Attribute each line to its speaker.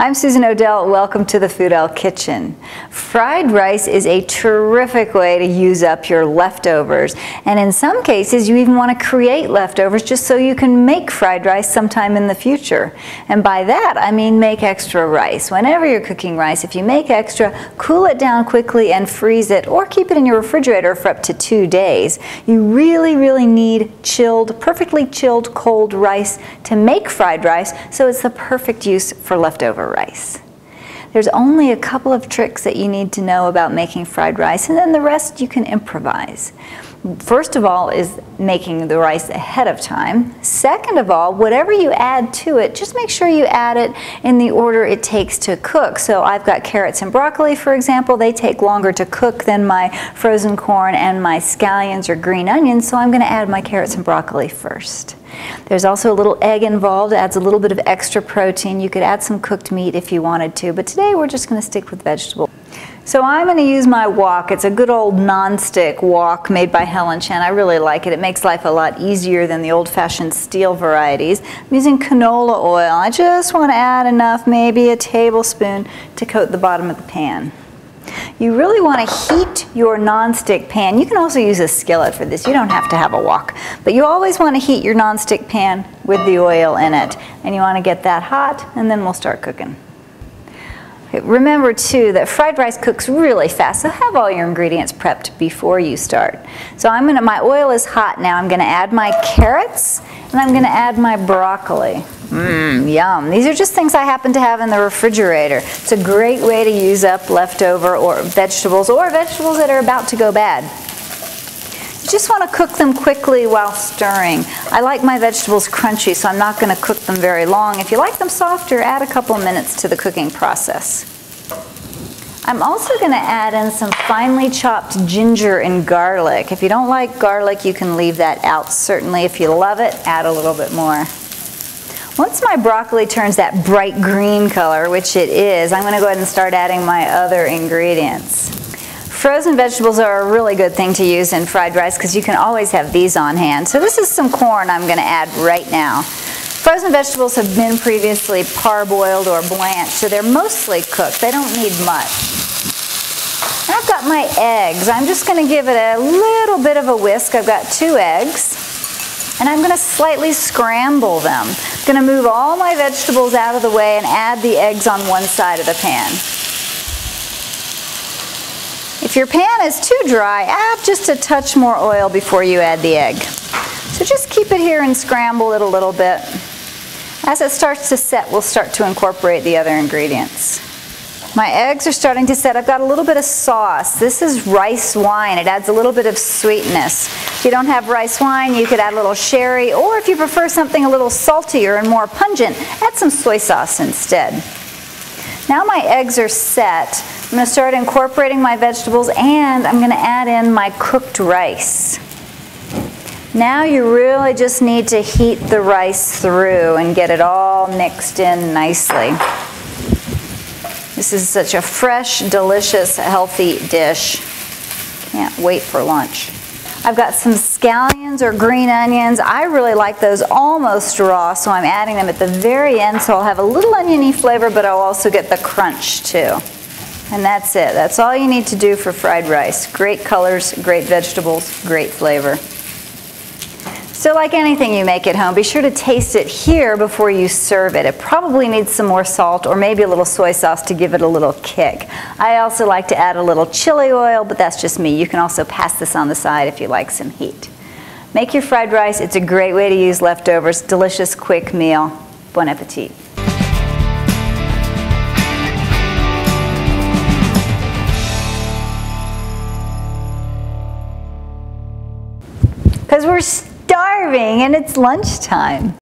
Speaker 1: I'm Susan Odell. Welcome to the Foodell Kitchen. Fried rice is a terrific way to use up your leftovers, and in some cases you even want to create leftovers just so you can make fried rice sometime in the future. And by that I mean make extra rice. Whenever you're cooking rice, if you make extra, cool it down quickly and freeze it, or keep it in your refrigerator for up to 2 days. You really need chilled, perfectly chilled cold rice to make fried rice, so it's the perfect use for leftover rice. There's only a couple of tricks that you need to know about making fried rice, and then the rest you can improvise. First of all is making the rice ahead of time. Second of all, whatever you add to it, just make sure you add it in the order it takes to cook. So I've got carrots and broccoli, for example. They take longer to cook than my frozen corn and my scallions or green onions, so I'm going to add my carrots and broccoli first. There's also a little egg involved. It adds a little bit of extra protein. You could add some cooked meat if you wanted to, but today we're just going to stick with vegetables. So I'm going to use my wok. It's a good old non-stick wok made by Helen Chen. I really like it. It makes life a lot easier than the old-fashioned steel varieties. I'm using canola oil. I just want to add enough, maybe a tablespoon, to coat the bottom of the pan. You really want to heat your non-stick pan. You can also use a skillet for this. You don't have to have a wok. But you always want to heat your non-stick pan with the oil in it. And you want to get that hot, and then we'll start cooking. Remember too that fried rice cooks really fast, so have all your ingredients prepped before you start. So my oil is hot now. I'm going to add my carrots and I'm going to add my broccoli. Yum. These are just things I happen to have in the refrigerator. It's a great way to use up leftover or vegetables that are about to go bad. You just want to cook them quickly while stirring. I like my vegetables crunchy, so I'm not going to cook them very long. If you like them softer, add a couple minutes to the cooking process. I'm also going to add in some finely chopped ginger and garlic. If you don't like garlic, you can leave that out. Certainly, if you love it, add a little bit more. Once my broccoli turns that bright green color, which it is, I'm going to go ahead and start adding my other ingredients. Frozen vegetables are a really good thing to use in fried rice because you can always have these on hand. So this is some corn I'm going to add right now. Frozen vegetables have been previously parboiled or blanched, so they're mostly cooked. They don't need much. And I've got my eggs. I'm just going to give it a little bit of a whisk. I've got 2 eggs, and I'm going to slightly scramble them. I'm going to move all my vegetables out of the way and add the eggs on one side of the pan. If your pan is too dry, add just a touch more oil before you add the egg. So just keep it here and scramble it a little bit. As it starts to set, we'll start to incorporate the other ingredients. My eggs are starting to set. I've got a little bit of sauce. This is rice wine. It adds a little bit of sweetness. If you don't have rice wine, you could add a little sherry, or if you prefer something a little saltier and more pungent, add some soy sauce instead. Now my eggs are set. I'm going to start incorporating my vegetables, and I'm going to add in my cooked rice. Now you really just need to heat the rice through and get it all mixed in nicely. This is such a fresh, delicious, healthy dish. Can't wait for lunch. I've got some scallions or green onions. I really like those almost raw, so I'm adding them at the very end, so I'll have a little oniony flavor, but I'll also get the crunch too. And that's it. That's all you need to do for fried rice. Great colors, great vegetables, great flavor. So like anything you make at home, be sure to taste it here before you serve it. It probably needs some more salt or maybe a little soy sauce to give it a little kick. I also like to add a little chili oil, but that's just me. You can also pass this on the side if you like some heat. Make your fried rice. It's a great way to use leftovers. Delicious, quick meal. Bon appetit. Because we're starving and it's lunchtime.